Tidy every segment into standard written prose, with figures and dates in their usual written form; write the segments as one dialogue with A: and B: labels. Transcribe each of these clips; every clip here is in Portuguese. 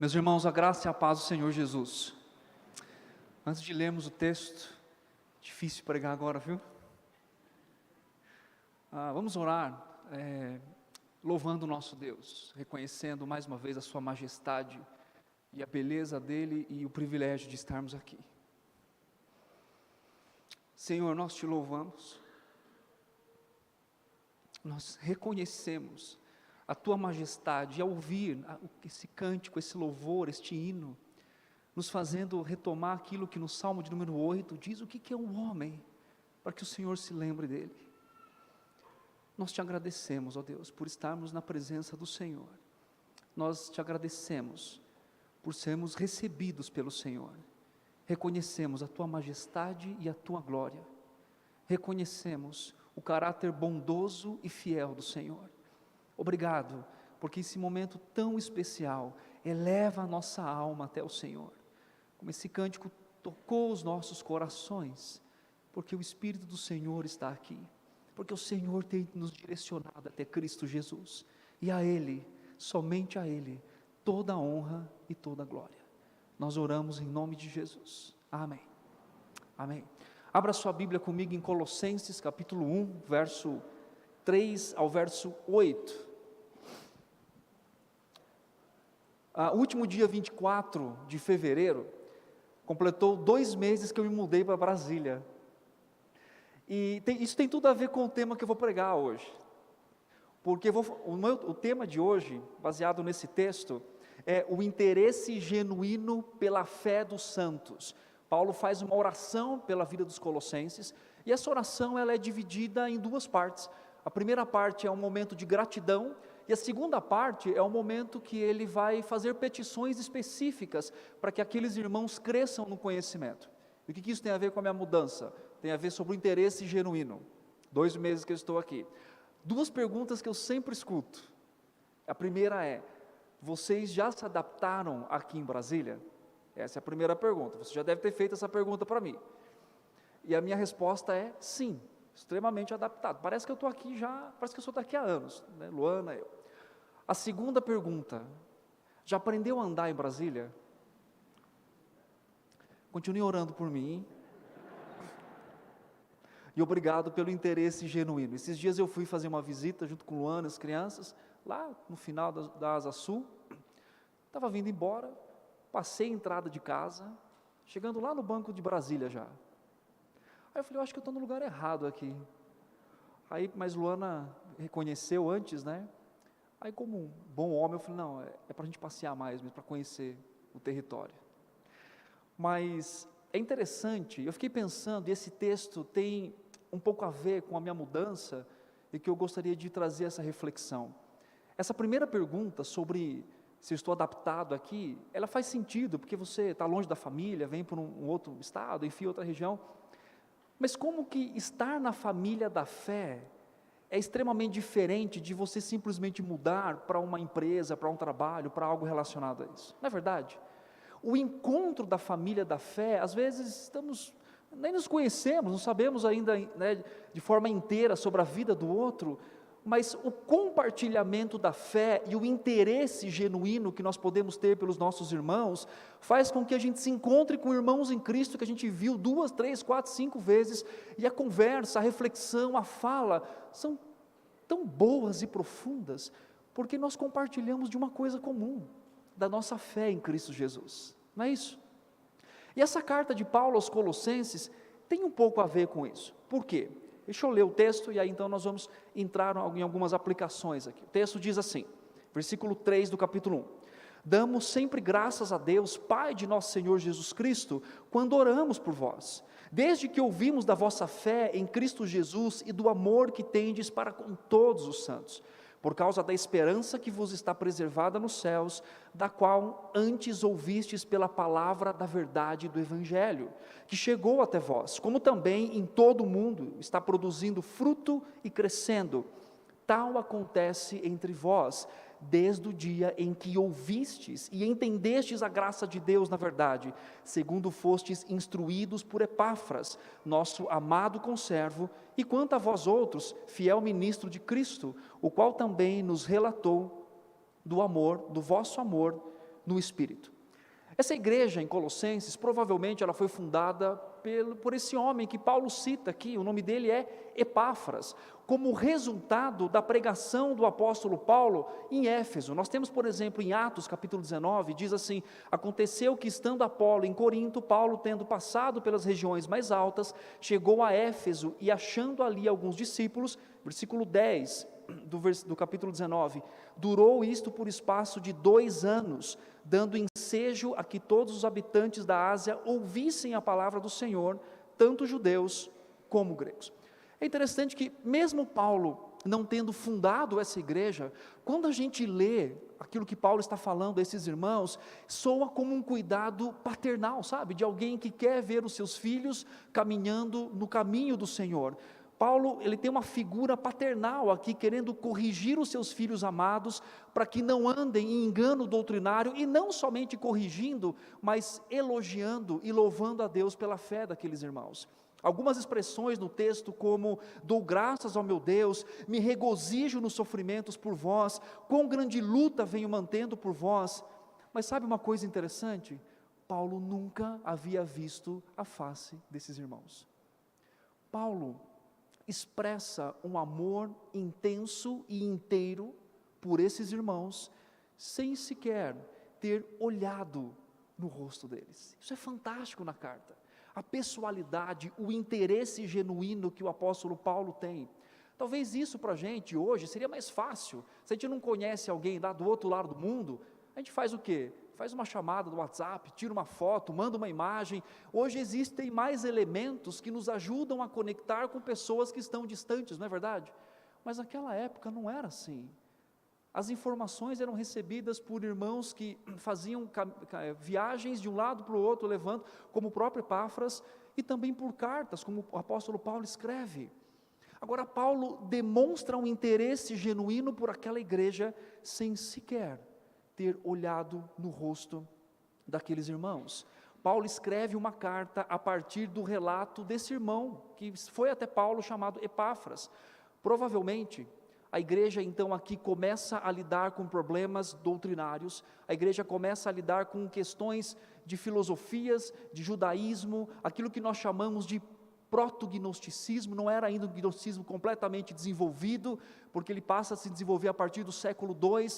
A: Meus irmãos, a graça e a paz do Senhor Jesus. Antes de lermos o texto, difícil pregar agora, viu? Vamos orar, louvando o nosso Deus, reconhecendo mais uma vez a sua majestade e a beleza dele e o privilégio de estarmos aqui. Senhor, nós te louvamos, nós reconhecemos a tua majestade, e ao ouvir esse cântico, esse louvor, este hino, nos fazendo retomar aquilo que no Salmo de número 8 diz o que é um homem, para que o Senhor se lembre dele. Nós te agradecemos, ó Deus, por estarmos na presença do Senhor. Nós te agradecemos por sermos recebidos pelo Senhor. Reconhecemos a tua majestade e a tua glória. Reconhecemos o caráter bondoso e fiel do Senhor. Obrigado, porque esse momento tão especial eleva a nossa alma até o Senhor. Como esse cântico tocou os nossos corações, porque o Espírito do Senhor está aqui, porque o Senhor tem nos direcionado até Cristo Jesus, e a Ele, somente a Ele, toda a honra e toda a glória. Nós oramos em nome de Jesus. Amém. Amém. Abra sua Bíblia comigo em Colossenses capítulo 1, verso 3 ao verso 8. O último dia 24 de fevereiro, completou 2 meses que eu me mudei para Brasília, e isso tem tudo a ver com o tema que eu vou pregar hoje, porque o tema de hoje, baseado nesse texto, é o interesse genuíno pela fé dos santos. Paulo faz uma oração pela vida dos colossenses, e essa oração ela é dividida em 2 partes. A primeira parte é um momento de gratidão, e a segunda parte é o momento que ele vai fazer petições específicas para que aqueles irmãos cresçam no conhecimento. E o que isso tem a ver com a minha mudança? Tem a ver sobre o interesse genuíno. 2 meses que eu estou aqui. 2 perguntas que eu sempre escuto. A primeira é: vocês já se adaptaram aqui em Brasília? Essa é a primeira pergunta. Você já deve ter feito essa pergunta para mim. E a minha resposta é sim, extremamente adaptado. Parece que eu estou aqui já, parece que eu sou daqui a anos, né? Luana, eu. A segunda pergunta: já aprendeu a andar em Brasília? Continue orando por mim. E obrigado pelo interesse genuíno. Esses dias eu fui fazer uma visita junto com Luana e as crianças, lá no final da Asa Sul. Estava vindo embora, passei a entrada de casa, chegando lá no Banco de Brasília já. Aí eu falei, eu acho que eu estou no lugar errado aqui. Mas Luana reconheceu antes, né? Aí como um bom homem, eu falei, não, é para a gente passear mais mesmo, para conhecer o território. Mas é interessante, eu fiquei pensando, e esse texto tem um pouco a ver com a minha mudança, e que eu gostaria de trazer essa reflexão. Essa primeira pergunta sobre se eu estou adaptado aqui, ela faz sentido, porque você está longe da família, vem para um outro estado, enfim, outra região. Mas como que estar na família da fé é extremamente diferente de você simplesmente mudar para uma empresa, para um trabalho, para algo relacionado a isso? Não é verdade? O encontro da família da fé, às vezes nem nos conhecemos, não sabemos ainda, né, de forma inteira sobre a vida do outro, mas o compartilhamento da fé e o interesse genuíno que nós podemos ter pelos nossos irmãos, faz com que a gente se encontre com irmãos em Cristo, que a gente viu 2, 3, 4, 5 vezes, e a conversa, a reflexão, a fala, são tão boas e profundas, porque nós compartilhamos de uma coisa comum, da nossa fé em Cristo Jesus, não é isso? E essa carta de Paulo aos Colossenses, tem um pouco a ver com isso. Por quê? Deixa eu ler o texto, e aí então nós vamos entrar em algumas aplicações aqui. O texto diz assim, versículo 3 do capítulo 1. Damos sempre graças a Deus, Pai de nosso Senhor Jesus Cristo, quando oramos por vós, desde que ouvimos da vossa fé em Cristo Jesus e do amor que tendes para com todos os santos, por causa da esperança que vos está preservada nos céus, da qual antes ouvistes pela palavra da verdade do Evangelho, que chegou até vós, como também em todo o mundo está produzindo fruto e crescendo. Tal acontece entre vós, desde o dia em que ouvistes e entendestes a graça de Deus na verdade, segundo fostes instruídos por Epáfras, nosso amado conservo, e quanto a vós outros, fiel ministro de Cristo, o qual também nos relatou do vosso amor, no Espírito. Essa igreja em Colossenses, provavelmente ela foi fundada por esse homem que Paulo cita aqui, o nome dele é Epáfras, como resultado da pregação do apóstolo Paulo em Éfeso. Nós temos, por exemplo, em Atos capítulo 19, diz assim: aconteceu que estando Apolo em Corinto, Paulo, tendo passado pelas regiões mais altas, chegou a Éfeso e achando ali alguns discípulos, versículo 10 do capítulo 19, durou isto por espaço de 2 anos, dando ensejo a que todos os habitantes da Ásia ouvissem a palavra do Senhor, tanto judeus como gregos. É interessante que mesmo Paulo não tendo fundado essa igreja, quando a gente lê aquilo que Paulo está falando a esses irmãos, soa como um cuidado paternal, sabe? De alguém que quer ver os seus filhos caminhando no caminho do Senhor. Paulo, ele tem uma figura paternal aqui, querendo corrigir os seus filhos amados, para que não andem em engano doutrinário, e não somente corrigindo, mas elogiando e louvando a Deus pela fé daqueles irmãos. Algumas expressões no texto como, dou graças ao meu Deus, me regozijo nos sofrimentos por vós, quão grande luta venho mantendo por vós. Mas sabe uma coisa interessante? Paulo nunca havia visto a face desses irmãos. Paulo expressa um amor intenso e inteiro por esses irmãos, sem sequer ter olhado no rosto deles. Isso é fantástico na carta. A pessoalidade, o interesse genuíno que o apóstolo Paulo tem. Talvez isso para a gente hoje seria mais fácil. Se a gente não conhece alguém lá do outro lado do mundo, a gente faz o quê? Faz uma chamada do WhatsApp, tira uma foto, manda uma imagem. Hoje existem mais elementos que nos ajudam a conectar com pessoas que estão distantes, não é verdade? Mas naquela época não era assim. As informações eram recebidas por irmãos que faziam viagens de um lado para o outro, levando, como o próprio Epáfras, e também por cartas, como o apóstolo Paulo escreve. Agora, Paulo demonstra um interesse genuíno por aquela igreja, sem sequer ter olhado no rosto daqueles irmãos. Paulo escreve uma carta a partir do relato desse irmão, que foi até Paulo, chamado Epáfras. Provavelmente, a igreja então aqui começa a lidar com problemas doutrinários, a igreja começa a lidar com questões de filosofias, de judaísmo, aquilo que nós chamamos de proto-gnosticismo. Não era ainda um gnosticismo completamente desenvolvido, porque ele passa a se desenvolver a partir do século II,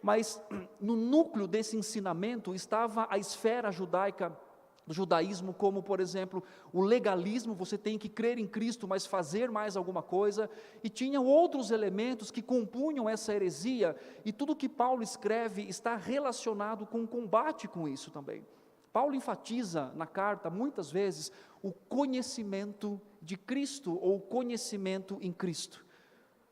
A: mas no núcleo desse ensinamento estava a esfera judaica, do judaísmo, como por exemplo, o legalismo, você tem que crer em Cristo, mas fazer mais alguma coisa, e tinham outros elementos que compunham essa heresia, e tudo que Paulo escreve está relacionado com o combate com isso também. Paulo enfatiza na carta, muitas vezes, o conhecimento de Cristo, ou conhecimento em Cristo.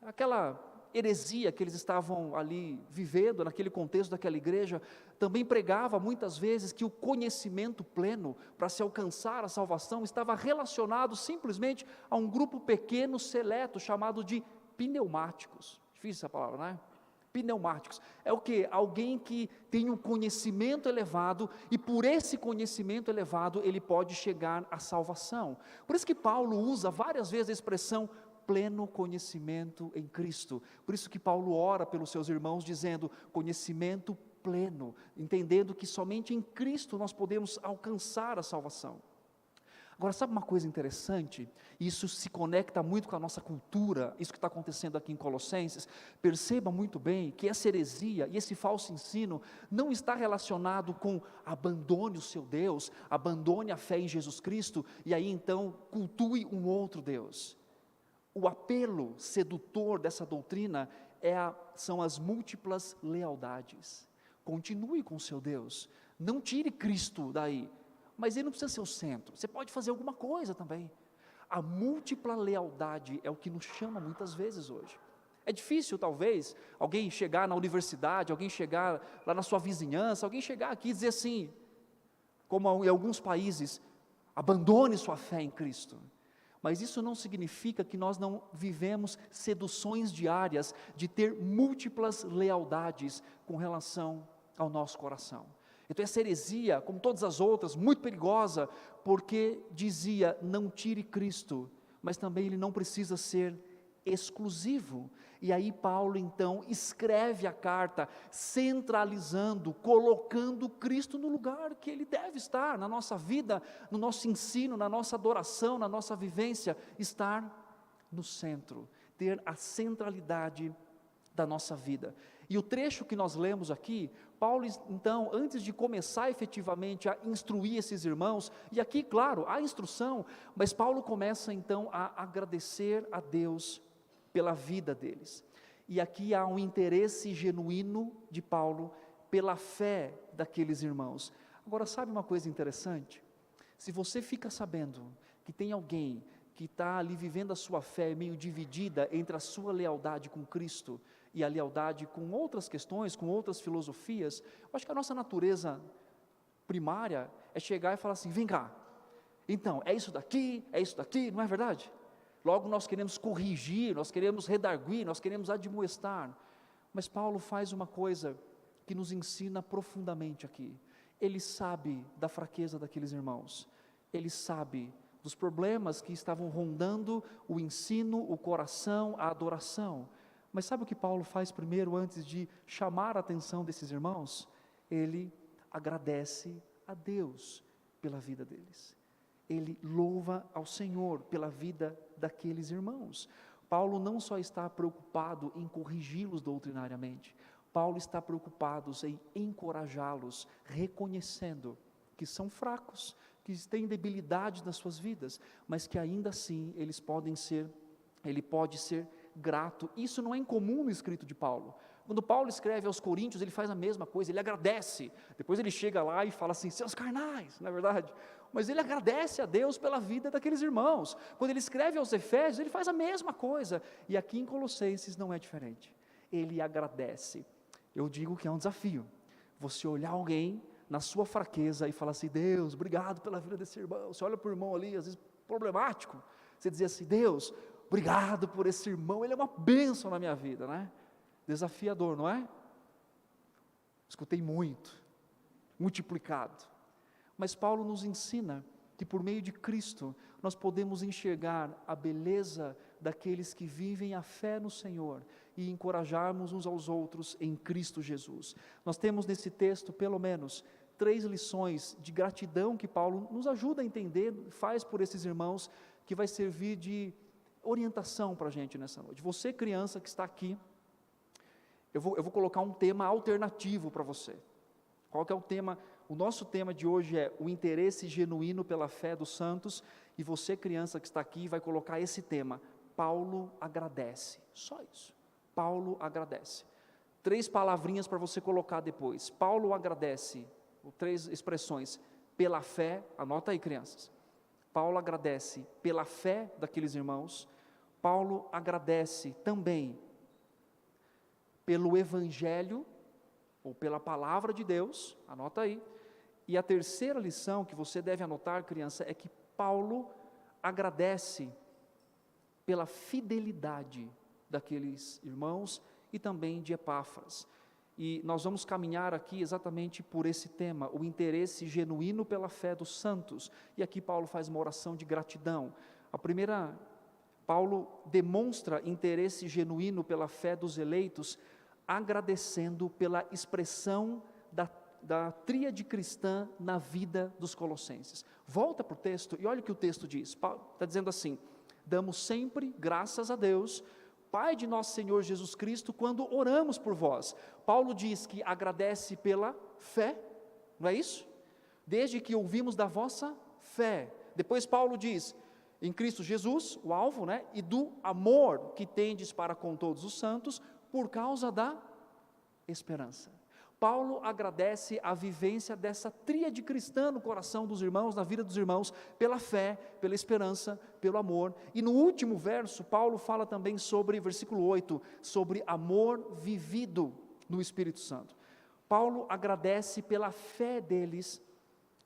A: Aquela heresia que eles estavam ali vivendo, naquele contexto daquela igreja, também pregava muitas vezes que o conhecimento pleno, para se alcançar a salvação, estava relacionado simplesmente a um grupo pequeno, seleto, chamado de pneumáticos. Difícil essa palavra, não é? Pneumáticos. É o que? Alguém que tem um conhecimento elevado, e por esse conhecimento elevado, ele pode chegar à salvação. Por isso que Paulo usa várias vezes a expressão pleno conhecimento em Cristo. Por isso que Paulo ora pelos seus irmãos, dizendo conhecimento pleno, entendendo que somente em Cristo nós podemos alcançar a salvação. Agora, sabe uma coisa interessante? Isso se conecta muito com a nossa cultura, isso que está acontecendo aqui em Colossenses. Perceba muito bem que essa heresia e esse falso ensino não está relacionado com abandone o seu Deus, abandone a fé em Jesus Cristo, e aí então cultue um outro Deus. O apelo sedutor dessa doutrina são as múltiplas lealdades. Continue com o seu Deus, não tire Cristo daí, mas ele não precisa ser o centro, você pode fazer alguma coisa também. A múltipla lealdade é o que nos chama muitas vezes hoje. É difícil talvez alguém chegar na universidade, alguém chegar lá na sua vizinhança, alguém chegar aqui e dizer assim, como em alguns países, abandone sua fé em Cristo. Mas isso não significa que nós não vivemos seduções diárias de ter múltiplas lealdades com relação ao nosso coração. Então essa heresia, como todas as outras, muito perigosa, porque dizia, não tire Cristo, mas também ele não precisa ser exclusivo. E aí Paulo então escreve a carta, centralizando, colocando Cristo no lugar que Ele deve estar, na nossa vida, no nosso ensino, na nossa adoração, na nossa vivência, estar no centro, ter a centralidade da nossa vida. E o trecho que nós lemos aqui, Paulo então, antes de começar efetivamente a instruir esses irmãos, e aqui claro, há instrução, mas Paulo começa então a agradecer a Deus pela vida deles, e aqui há um interesse genuíno de Paulo pela fé daqueles irmãos. Agora sabe uma coisa interessante? Se você fica sabendo que tem alguém que está ali vivendo a sua fé meio dividida entre a sua lealdade com Cristo e a lealdade com outras questões, com outras filosofias, eu acho que a nossa natureza primária é chegar e falar assim, vem cá, então, é isso daqui, não é verdade? Logo nós queremos corrigir, nós queremos redarguir, nós queremos admoestar, mas Paulo faz uma coisa que nos ensina profundamente aqui, ele sabe da fraqueza daqueles irmãos, ele sabe dos problemas que estavam rondando o ensino, o coração, a adoração, mas sabe o que Paulo faz primeiro, antes de chamar a atenção desses irmãos? Ele agradece a Deus pela vida deles, ele louva ao Senhor pela vida daqueles irmãos. Paulo não só está preocupado em corrigi-los doutrinariamente, Paulo está preocupado em encorajá-los, reconhecendo que são fracos, que têm debilidade nas suas vidas, mas que ainda assim ele pode ser grato. Isso não é incomum no escrito de Paulo. Quando Paulo escreve aos Coríntios, ele faz a mesma coisa, ele agradece, depois ele chega lá e fala assim, seus carnais, não é verdade? Mas ele agradece a Deus pela vida daqueles irmãos. Quando ele escreve aos Efésios, ele faz a mesma coisa, e aqui em Colossenses não é diferente, ele agradece. Eu digo que é um desafio, você olhar alguém na sua fraqueza e falar assim, Deus, obrigado pela vida desse irmão. Você olha para o irmão ali, às vezes problemático, você diz assim, Deus, obrigado por esse irmão, ele é uma bênção na minha vida, né? Desafiador, não é? Escutei muito, multiplicado, mas Paulo nos ensina que por meio de Cristo, nós podemos enxergar a beleza daqueles que vivem a fé no Senhor, e encorajarmos uns aos outros em Cristo Jesus. Nós temos nesse texto pelo menos 3 lições de gratidão que Paulo nos ajuda a entender, faz por esses irmãos, que vai servir de orientação para a gente nessa noite. Você criança que está aqui, eu vou colocar um tema alternativo para você. Qual que é o tema? O nosso tema de hoje é o interesse genuíno pela fé dos santos, e você criança que está aqui vai colocar esse tema, Paulo agradece, só isso, Paulo agradece. 3 palavrinhas para você colocar depois, Paulo agradece, 3 expressões, pela fé, anota aí crianças, Paulo agradece pela fé daqueles irmãos, Paulo agradece também pelo Evangelho, ou pela palavra de Deus, anota aí, e a terceira lição que você deve anotar, criança, é que Paulo agradece pela fidelidade daqueles irmãos e também de Epáfras, e nós vamos caminhar aqui exatamente por esse tema, o interesse genuíno pela fé dos santos, e aqui Paulo faz uma oração de gratidão. A primeira, Paulo demonstra interesse genuíno pela fé dos eleitos, agradecendo pela expressão da tríade cristã na vida dos colossenses. Volta para o texto e olha o que o texto diz, está dizendo assim, damos sempre graças a Deus, Pai de nosso Senhor Jesus Cristo, quando oramos por vós. Paulo diz que agradece pela fé, não é isso? Desde que ouvimos da vossa fé. Depois Paulo diz, em Cristo Jesus, o alvo, né? E do amor que tendes para com todos os santos, por causa da esperança. Paulo agradece a vivência dessa tríade cristã no coração dos irmãos, na vida dos irmãos, pela fé, pela esperança, pelo amor. E no último verso, Paulo fala também sobre, versículo 8, sobre amor vivido no Espírito Santo. Paulo agradece pela fé deles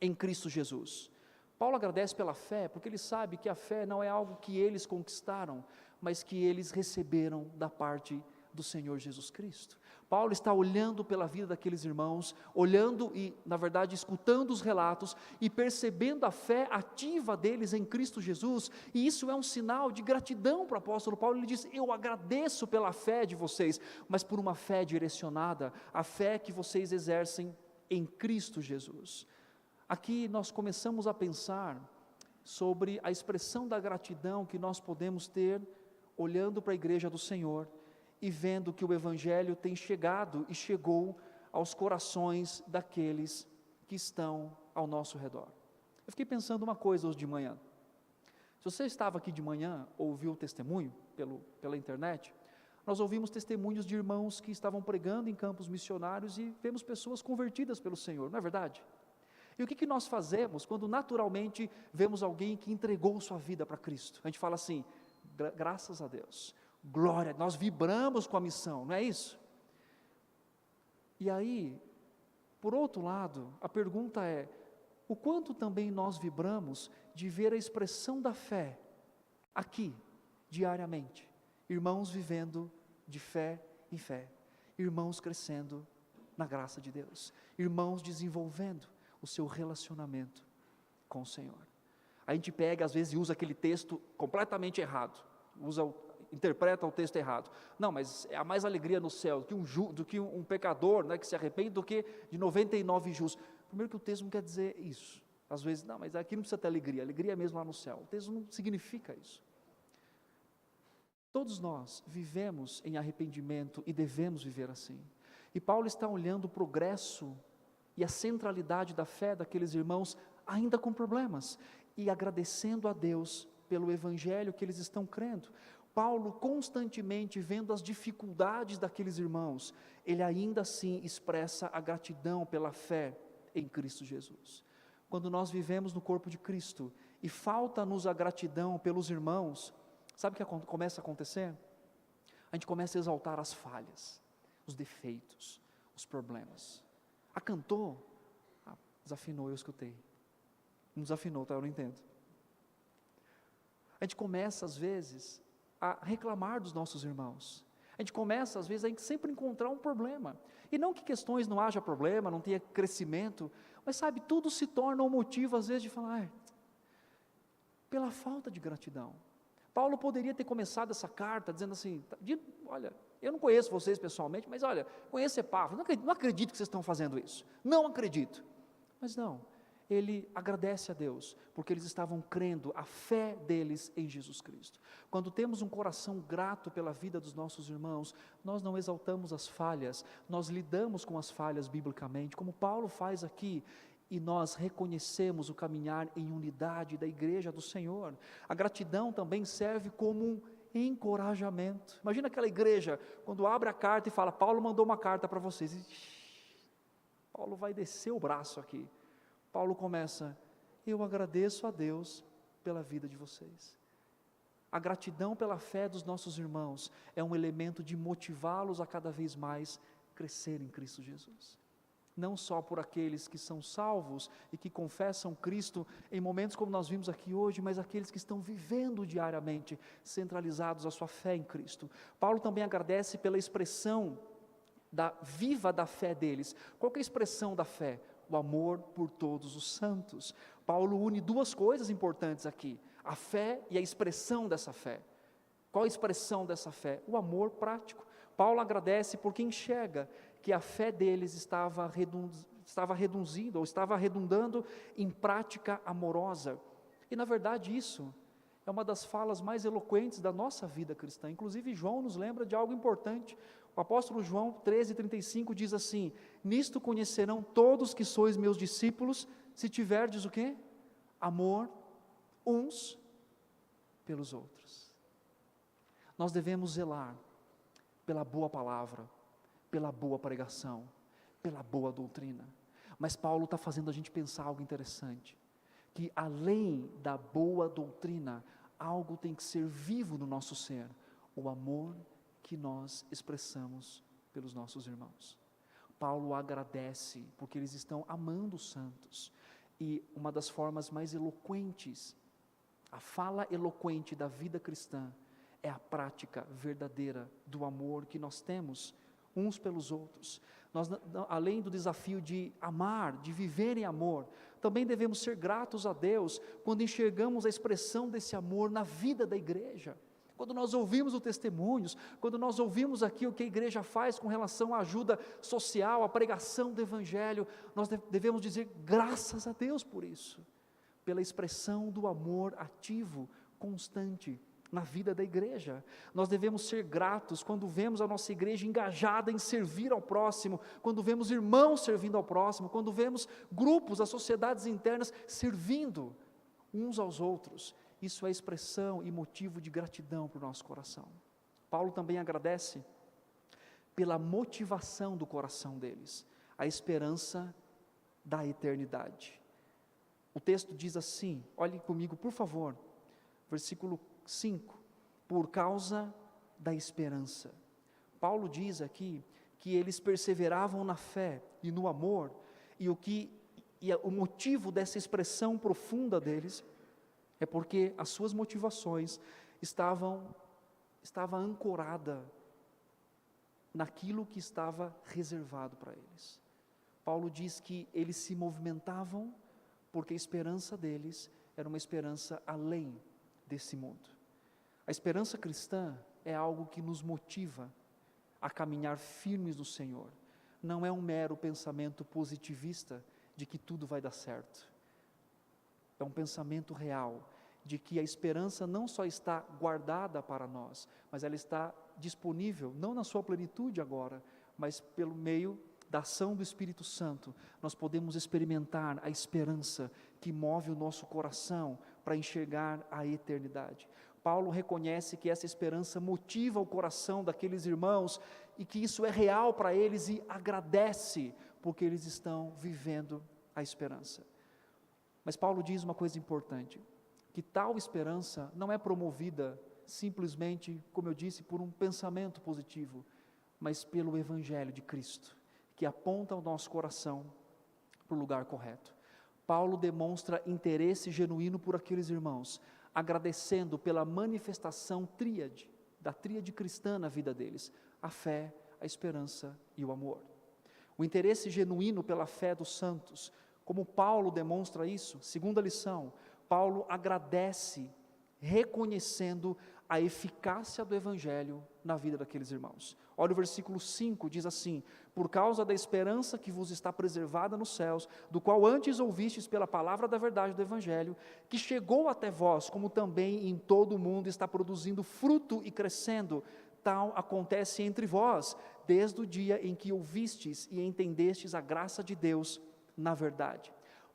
A: em Cristo Jesus. Paulo agradece pela fé, porque ele sabe que a fé não é algo que eles conquistaram, mas que eles receberam da parte do Senhor Jesus Cristo. Paulo está olhando pela vida daqueles irmãos, olhando e, na verdade, escutando os relatos e percebendo a fé ativa deles em Cristo Jesus, e isso é um sinal de gratidão para o apóstolo Paulo. Ele diz: eu agradeço pela fé de vocês, mas por uma fé direcionada, a fé que vocês exercem em Cristo Jesus. Aqui nós começamos a pensar sobre a expressão da gratidão que nós podemos ter olhando para a igreja do Senhor e vendo que o Evangelho tem chegado e chegou aos corações daqueles que estão ao nosso redor. Eu fiquei pensando uma coisa hoje de manhã. Se você estava aqui de manhã, ouviu o testemunho pela internet, nós ouvimos testemunhos de irmãos que estavam pregando em campos missionários e vemos pessoas convertidas pelo Senhor, não é verdade? E o que nós fazemos quando naturalmente vemos alguém que entregou sua vida para Cristo? A gente fala assim: graças a Deus, glória, nós vibramos com a missão, não é isso? E aí, por outro lado, a pergunta é: o quanto também nós vibramos de ver a expressão da fé aqui, diariamente? Irmãos vivendo de fé em fé, irmãos crescendo na graça de Deus, irmãos desenvolvendo o seu relacionamento com o Senhor. A gente pega às vezes e usa aquele texto completamente errado, interpreta o texto errado. Não, mas há mais alegria no céu do que um pecador, né, que se arrepende, do que de 99 justos. Primeiro que o texto não quer dizer isso. Às vezes, não, mas aqui não precisa ter alegria é mesmo lá no céu. O texto não significa isso. Todos nós vivemos em arrependimento e devemos viver assim. E Paulo está olhando o progresso e a centralidade da fé daqueles irmãos, ainda com problemas, e agradecendo a Deus pelo Evangelho que eles estão crendo. Paulo, constantemente vendo as dificuldades daqueles irmãos, ele ainda assim expressa a gratidão pela fé em Cristo Jesus. Quando nós vivemos no corpo de Cristo, e falta-nos a gratidão pelos irmãos, sabe o que começa a acontecer? A gente começa a exaltar as falhas, os defeitos, os problemas. Cantou? Desafinou, eu escutei. Não desafinou, tá? Eu não entendo. A gente começa às vezes a reclamar dos nossos irmãos. A gente começa às vezes a sempre encontrar um problema. E não que questões não haja problema, não tenha crescimento, mas sabe, tudo se torna um motivo às vezes de falar, pela falta de gratidão. Paulo poderia ter começado essa carta dizendo assim: olha, eu não conheço vocês pessoalmente, mas olha, conheço Epáfras, não acredito que vocês estão fazendo isso, não acredito. Mas não, ele agradece a Deus, porque eles estavam crendo, a fé deles em Jesus Cristo. Quando temos um coração grato pela vida dos nossos irmãos, nós não exaltamos as falhas, nós lidamos com as falhas biblicamente, como Paulo faz aqui, e nós reconhecemos o caminhar em unidade da igreja do Senhor. A gratidão também serve como um encorajamento. Imagina aquela igreja, quando abre a carta e fala: Paulo mandou uma carta para vocês, e Paulo vai descer o braço aqui. Paulo começa: eu agradeço a Deus pela vida de vocês. A gratidão pela fé dos nossos irmãos é um elemento de motivá-los a cada vez mais crescer em Cristo Jesus. Não só por aqueles que são salvos e que confessam Cristo em momentos como nós vimos aqui hoje, mas aqueles que estão vivendo diariamente, centralizados a sua fé em Cristo. Paulo também agradece pela expressão viva da fé deles. Qual que é a expressão da fé? O amor por todos os santos. Paulo une duas coisas importantes aqui: a fé e a expressão dessa fé. Qual a expressão dessa fé? O amor prático. Paulo agradece porque enxerga que a fé deles estava redundando em prática amorosa. E na verdade isso é uma das falas mais eloquentes da nossa vida cristã. Inclusive João nos lembra de algo importante. O apóstolo João 13:35 diz assim: nisto conhecerão todos que sois meus discípulos, se tiverdes o quê? Amor uns pelos outros. Nós devemos zelar pela boa palavra, pela boa pregação, pela boa doutrina. Mas Paulo está fazendo a gente pensar algo interessante, que além da boa doutrina, algo tem que ser vivo no nosso ser: o amor que nós expressamos pelos nossos irmãos. Paulo agradece porque eles estão amando os santos, e uma das formas mais eloquentes, a fala eloquente da vida cristã, é a prática verdadeira do amor que nós temos uns pelos outros. Nós, além do desafio de amar, de viver em amor, também devemos ser gratos a Deus quando enxergamos a expressão desse amor na vida da igreja. Quando nós ouvimos os testemunhos, quando nós ouvimos aqui o que a igreja faz com relação à ajuda social, à pregação do Evangelho, nós devemos dizer graças a Deus por isso, pela expressão do amor ativo, constante, na vida da igreja. Nós devemos ser gratos quando vemos a nossa igreja engajada em servir ao próximo, quando vemos irmãos servindo ao próximo, quando vemos grupos, as sociedades internas servindo uns aos outros. Isso é expressão e motivo de gratidão para o nosso coração. Paulo também agradece pela motivação do coração deles, a esperança da eternidade. O texto diz assim, olhem comigo por favor, versículo 5, por causa da esperança. Paulo diz aqui que eles perseveravam na fé e no amor, e o motivo dessa expressão profunda deles é porque as suas motivações estava ancorada naquilo que estava reservado para eles. Paulo diz que eles se movimentavam porque a esperança deles era uma esperança além desse mundo. A esperança cristã é algo que nos motiva a caminhar firmes no Senhor. Não é um mero pensamento positivista de que tudo vai dar certo. É um pensamento real de que a esperança não só está guardada para nós, mas ela está disponível, não na sua plenitude agora, mas pelo meio da ação do Espírito Santo, nós podemos experimentar a esperança que move o nosso coração para enxergar a eternidade. Paulo reconhece que essa esperança motiva o coração daqueles irmãos e que isso é real para eles e agradece porque eles estão vivendo a esperança. Mas Paulo diz uma coisa importante, que tal esperança não é promovida simplesmente, como eu disse, por um pensamento positivo, mas pelo Evangelho de Cristo, que aponta o nosso coração para o lugar correto. Paulo demonstra interesse genuíno por aqueles irmãos, agradecendo pela manifestação da tríade cristã na vida deles, a fé, a esperança e o amor. O interesse genuíno pela fé dos santos, como Paulo demonstra isso, segunda lição, Paulo agradece, reconhecendo a eficácia do Evangelho na vida daqueles irmãos. Olha o versículo 5, diz assim, por causa da esperança que vos está preservada nos céus, do qual antes ouvistes pela palavra da verdade do Evangelho, que chegou até vós, como também em todo o mundo está produzindo fruto e crescendo, tal acontece entre vós, desde o dia em que ouvistes e entendestes a graça de Deus na verdade.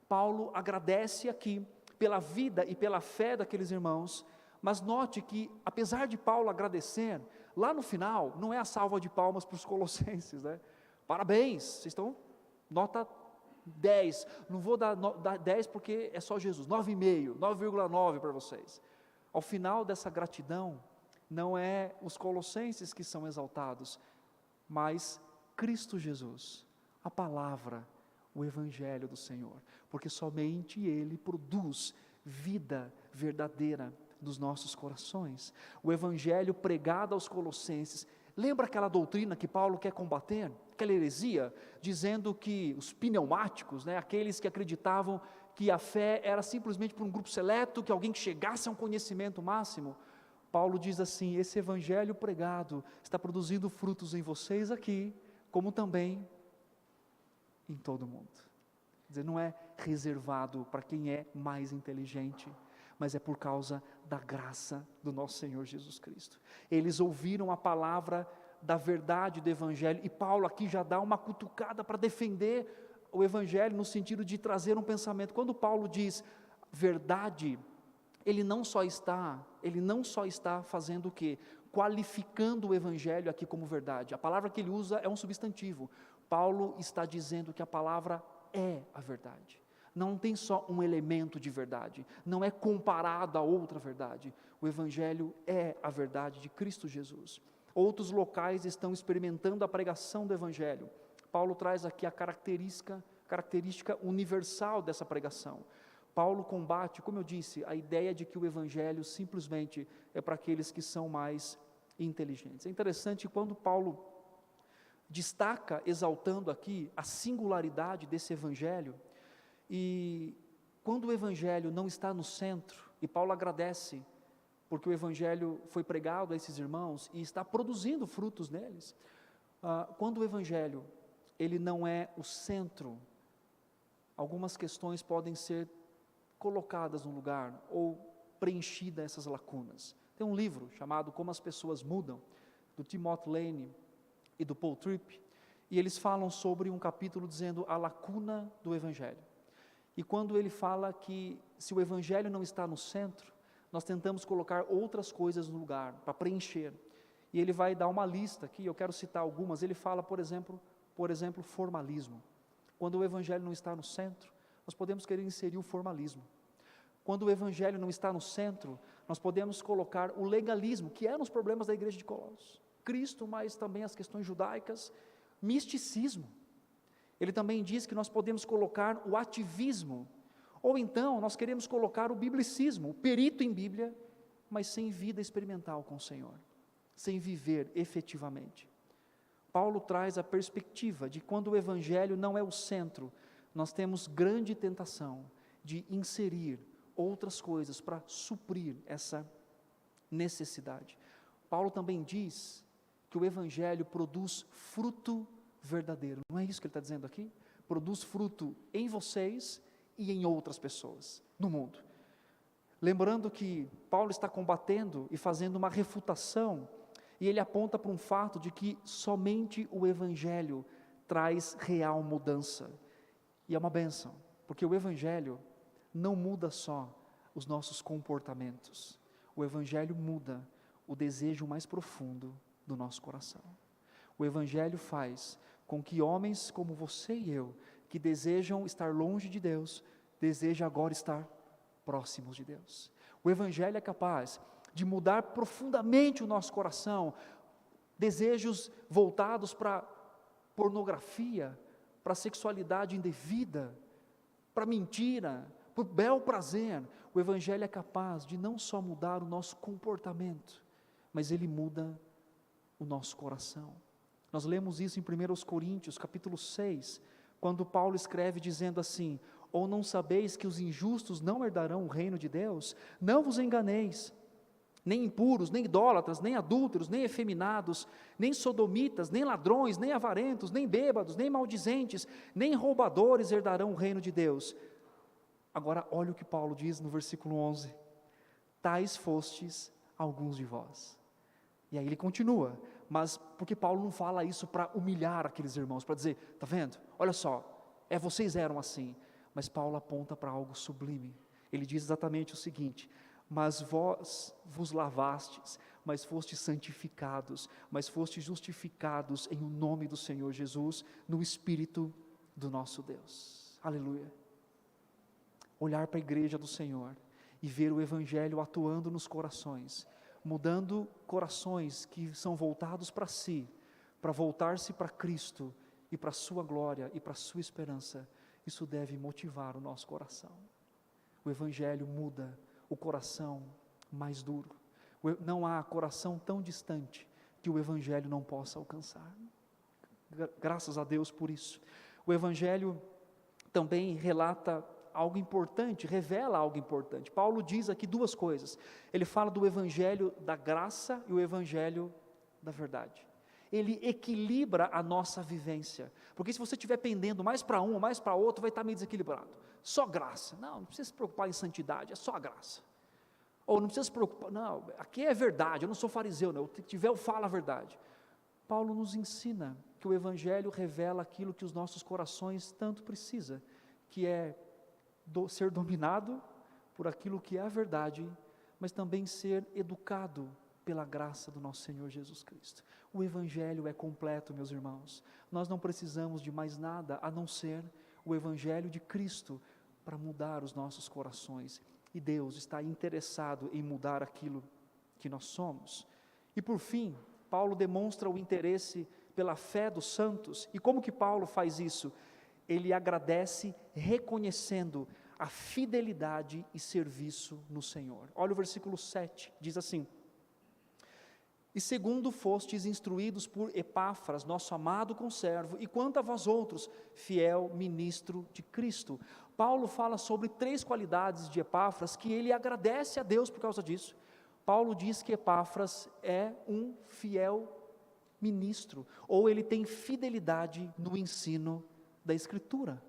A: Paulo agradece aqui pela vida e pela fé daqueles irmãos, mas note que, apesar de Paulo agradecer, lá no final, não é a salva de palmas para os colossenses, né? Parabéns, vocês estão, nota 10, não vou dar 10 porque é só Jesus, 9,5, 9,9 para vocês. Ao final dessa gratidão, não é os colossenses que são exaltados, mas Cristo Jesus, a palavra, o Evangelho do Senhor, porque somente Ele produz vida verdadeira dos nossos corações. O Evangelho pregado aos colossenses, lembra aquela doutrina que Paulo quer combater? Aquela heresia, dizendo que os pneumáticos, aqueles que acreditavam que a fé era simplesmente para um grupo seleto, que alguém que chegasse a um conhecimento máximo. Paulo diz assim, esse Evangelho pregado está produzindo frutos em vocês aqui, como também em todo o mundo. Quer dizer, não é reservado para quem é mais inteligente, mas é por causa da graça do nosso Senhor Jesus Cristo. Eles ouviram a palavra da verdade do Evangelho, e Paulo aqui já dá uma cutucada para defender o Evangelho, no sentido de trazer um pensamento. Quando Paulo diz verdade, ele não só está fazendo o quê? Qualificando o Evangelho aqui como verdade. A palavra que ele usa é um substantivo. Paulo está dizendo que a palavra é a verdade. Não tem só um elemento de verdade, não é comparado a outra verdade. O Evangelho é a verdade de Cristo Jesus. Outros locais estão experimentando a pregação do Evangelho. Paulo traz aqui a característica universal dessa pregação. Paulo combate, como eu disse, a ideia de que o Evangelho simplesmente é para aqueles que são mais inteligentes. É interessante quando Paulo destaca, exaltando aqui, a singularidade desse Evangelho, e quando o Evangelho não está no centro, e Paulo agradece, porque o Evangelho foi pregado a esses irmãos, e está produzindo frutos neles, quando o Evangelho, ele não é o centro, algumas questões podem ser colocadas no lugar, ou preenchidas essas lacunas. Tem um livro chamado Como as Pessoas Mudam, do Timothy Lane e do Paul Tripp, e eles falam sobre um capítulo dizendo a lacuna do Evangelho. E quando ele fala que se o Evangelho não está no centro, nós tentamos colocar outras coisas no lugar, para preencher. E ele vai dar uma lista aqui, eu quero citar algumas. Ele fala, por exemplo, formalismo. Quando o Evangelho não está no centro, nós podemos querer inserir o formalismo. Quando o Evangelho não está no centro, nós podemos colocar o legalismo, que eram os problemas da igreja de Colossos. Cristo, mas também as questões judaicas, misticismo. Ele também diz que nós podemos colocar o ativismo, ou então nós queremos colocar o biblicismo, o perito em Bíblia, mas sem vida experimental com o Senhor, sem viver efetivamente. Paulo traz a perspectiva de quando o Evangelho não é o centro, nós temos grande tentação de inserir outras coisas para suprir essa necessidade. Paulo também diz que o Evangelho produz fruto verdadeiro, não é isso que ele está dizendo aqui? Produz fruto em vocês e em outras pessoas, no mundo. Lembrando que Paulo está combatendo e fazendo uma refutação, e ele aponta para um fato de que somente o Evangelho traz real mudança, e é uma bênção, porque o Evangelho não muda só os nossos comportamentos, o Evangelho muda o desejo mais profundo do nosso coração. O Evangelho faz com que homens como você e eu, que desejam estar longe de Deus, desejam agora estar próximos de Deus. O Evangelho é capaz de mudar profundamente o nosso coração, desejos voltados para pornografia, para sexualidade indevida, para mentira, para bel prazer. O Evangelho é capaz de não só mudar o nosso comportamento, mas ele muda o nosso coração. Nós lemos isso em 1 Coríntios, capítulo 6, quando Paulo escreve dizendo assim: ou não sabeis que os injustos não herdarão o reino de Deus? Não vos enganeis, nem impuros, nem idólatras, nem adúlteros, nem efeminados, nem sodomitas, nem ladrões, nem avarentos, nem bêbados, nem maldizentes, nem roubadores herdarão o reino de Deus. Agora olha o que Paulo diz no versículo 11: tais fostes alguns de vós. E aí ele continua, mas porque Paulo não fala isso para humilhar aqueles irmãos, para dizer, está vendo, olha só, vocês eram assim, mas Paulo aponta para algo sublime. Ele diz exatamente o seguinte: mas vós vos lavastes, mas fostes santificados, mas fostes justificados em o nome do Senhor Jesus, no Espírito do nosso Deus. Aleluia. Olhar para a igreja do Senhor e ver o Evangelho atuando nos corações, mudando corações que são voltados para si, para voltar-se para Cristo e para a sua glória e para a sua esperança. Isso deve motivar o nosso coração. O Evangelho muda o coração mais duro. Não há coração tão distante que o Evangelho não possa alcançar. Graças a Deus por isso. O Evangelho também relata algo importante, revela algo importante. Paulo diz aqui duas coisas. Ele fala do Evangelho da graça e o Evangelho da verdade. Ele equilibra a nossa vivência, porque se você estiver pendendo mais para um ou mais para outro, vai estar meio desequilibrado. Só graça, não precisa se preocupar em santidade, é só a graça. Ou não precisa se preocupar, não, aqui é verdade, eu não sou fariseu, não, eu falo a verdade. Paulo nos ensina que o Evangelho revela aquilo que os nossos corações tanto precisam, que é ser dominado por aquilo que é a verdade, mas também ser educado pela graça do nosso Senhor Jesus Cristo. O Evangelho é completo, meus irmãos. Nós não precisamos de mais nada a não ser o Evangelho de Cristo para mudar os nossos corações. E Deus está interessado em mudar aquilo que nós somos. E por fim, Paulo demonstra o interesse pela fé dos santos. E como que Paulo faz isso? Ele agradece reconhecendo a fidelidade e serviço no Senhor. Olha o versículo 7, diz assim: e segundo fostes instruídos por Epáfras, nosso amado conservo, e quanto a vós outros, fiel ministro de Cristo. Paulo fala sobre 3 qualidades de Epáfras, que ele agradece a Deus por causa disso. Paulo diz que Epáfras é um fiel ministro, ou ele tem fidelidade no ensino da Escritura.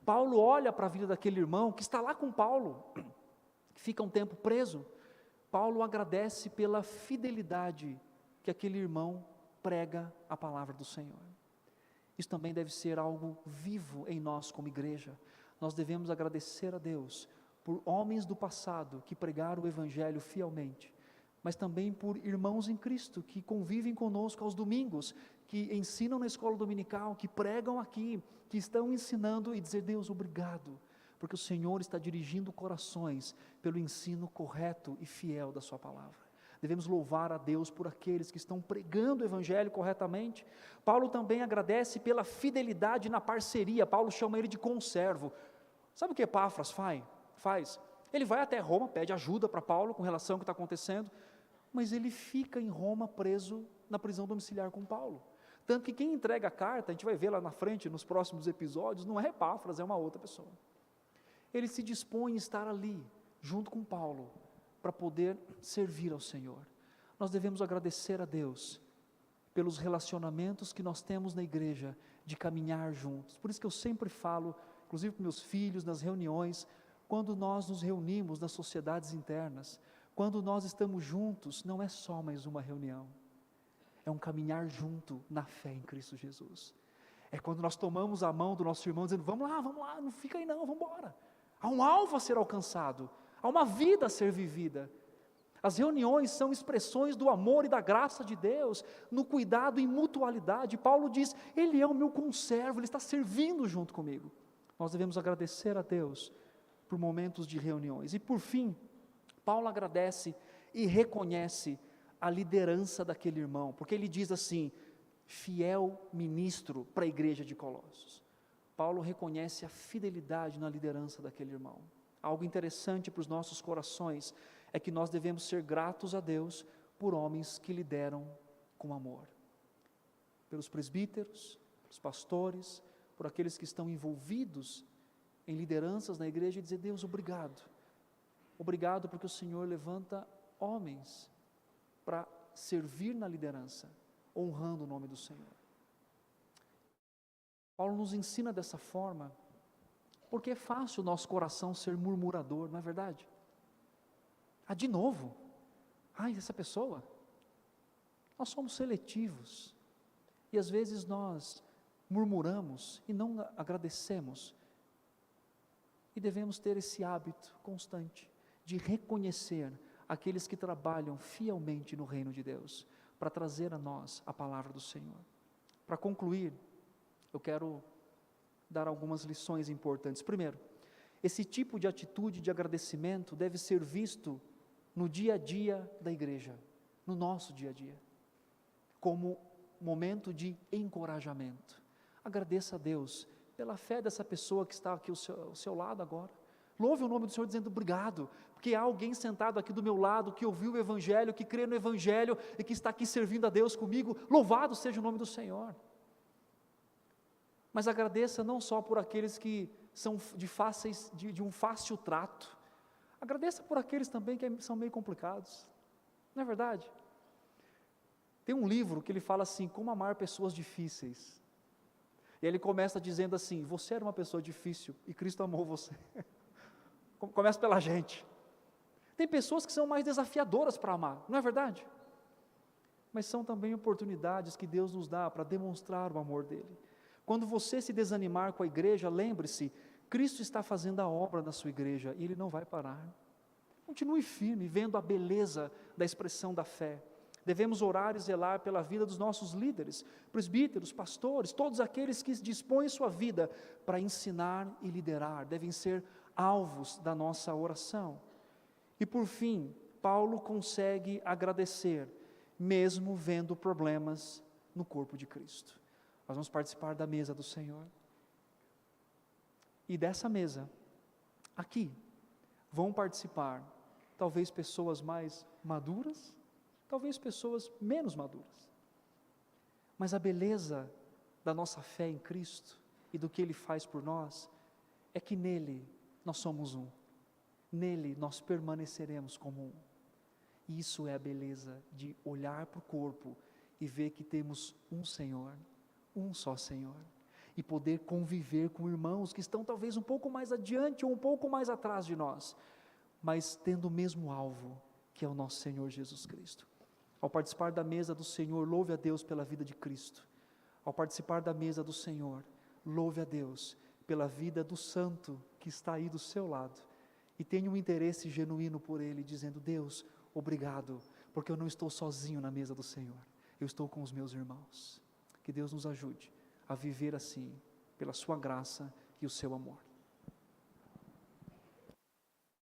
A: Paulo olha para a vida daquele irmão que está lá com Paulo, que fica um tempo preso. Paulo agradece pela fidelidade que aquele irmão prega a palavra do Senhor. Isso também deve ser algo vivo em nós como igreja. Nós devemos agradecer a Deus por homens do passado que pregaram o Evangelho fielmente, mas também por irmãos em Cristo que convivem conosco aos domingos, que ensinam na escola dominical, que pregam aqui, que estão ensinando, e dizer: Deus, obrigado, porque o Senhor está dirigindo corações pelo ensino correto e fiel da sua palavra. Devemos louvar a Deus por aqueles que estão pregando o Evangelho corretamente. Paulo também agradece pela fidelidade na parceria. Paulo chama ele de conservo. Sabe o que Epáfras faz? Ele vai até Roma, pede ajuda para Paulo com relação ao que está acontecendo, mas ele fica em Roma preso na prisão domiciliar com Paulo. Tanto que quem entrega a carta, a gente vai ver lá na frente, nos próximos episódios, não é Epáfras, é uma outra pessoa. Ele se dispõe a estar ali, junto com Paulo, para poder servir ao Senhor. Nós devemos agradecer a Deus pelos relacionamentos que nós temos na igreja, de caminhar juntos. Por isso que eu sempre falo, inclusive com meus filhos, nas reuniões, quando nós nos reunimos nas sociedades internas, quando nós estamos juntos, não é só mais uma reunião, é um caminhar junto na fé em Cristo Jesus. É quando nós tomamos a mão do nosso irmão, dizendo: vamos lá, não fica aí não, vamos embora. Há um alvo a ser alcançado, há uma vida a ser vivida. As reuniões são expressões do amor e da graça de Deus, no cuidado em mutualidade. Paulo diz: Ele é o meu conservo, Ele está servindo junto comigo. Nós devemos agradecer a Deus por momentos de reuniões. E por fim, Paulo agradece e reconhece a liderança daquele irmão, porque ele diz assim: fiel ministro para a igreja de Colossos. Paulo reconhece a fidelidade na liderança daquele irmão. Algo interessante para os nossos corações é que nós devemos ser gratos a Deus por homens que lideram com amor. Pelos presbíteros, pelos pastores, por aqueles que estão envolvidos em lideranças na igreja, e dizer: Deus, obrigado. Obrigado porque o Senhor levanta homens para servir na liderança, honrando o nome do Senhor. Paulo nos ensina dessa forma, porque é fácil o nosso coração ser murmurador, não é verdade? De novo? Essa pessoa? Nós somos seletivos, e às vezes nós murmuramos e não agradecemos, e devemos ter esse hábito constante, de reconhecer aqueles que trabalham fielmente no reino de Deus, para trazer a nós a palavra do Senhor. Para concluir, eu quero dar algumas lições importantes. Primeiro, esse tipo de atitude de agradecimento deve ser visto no dia a dia da igreja, no nosso dia a dia, como momento de encorajamento. Agradeça a Deus pela fé dessa pessoa que está aqui ao seu lado agora. Louve o nome do Senhor dizendo: obrigado, porque há alguém sentado aqui do meu lado, que ouviu o Evangelho, que crê no Evangelho, e que está aqui servindo a Deus comigo. Louvado seja o nome do Senhor. Mas agradeça não só por aqueles que são de um fácil trato, agradeça por aqueles também que são meio complicados, não é verdade? Tem um livro que ele fala assim: como amar pessoas difíceis, e ele começa dizendo assim: você era uma pessoa difícil, e Cristo amou você. Começa pela gente. Tem pessoas que são mais desafiadoras para amar, não é verdade? Mas são também oportunidades que Deus nos dá para demonstrar o amor dEle. Quando você se desanimar com a igreja, lembre-se, Cristo está fazendo a obra na sua igreja, e Ele não vai parar. Continue firme, vendo a beleza da expressão da fé. Devemos orar e zelar pela vida dos nossos líderes, presbíteros, pastores, todos aqueles que dispõem sua vida para ensinar e liderar, devem ser alvos da nossa oração. E por fim, Paulo consegue agradecer, mesmo vendo problemas no corpo de Cristo. Nós vamos participar da mesa do Senhor. E dessa mesa, Aqui vão participar talvez pessoas mais maduras, talvez pessoas menos maduras. Mas a beleza da nossa fé em Cristo e do que Ele faz por nós é que nele nós somos um. Nele nós permaneceremos como um. E isso é a beleza de olhar para o corpo e ver que temos um Senhor, um só Senhor, e poder conviver com irmãos que estão talvez um pouco mais adiante ou um pouco mais atrás de nós, mas tendo o mesmo alvo, que é o nosso Senhor Jesus Cristo. Ao participar da mesa do Senhor, louve a Deus pela vida de Cristo. Ao participar da mesa do Senhor, louve a Deus pela vida do santo que está aí do seu lado, e tenha um interesse genuíno por ele, dizendo: Deus, obrigado, porque eu não estou sozinho na mesa do Senhor, eu estou com os meus irmãos. Que Deus nos ajude a viver assim, pela sua graça e o seu amor.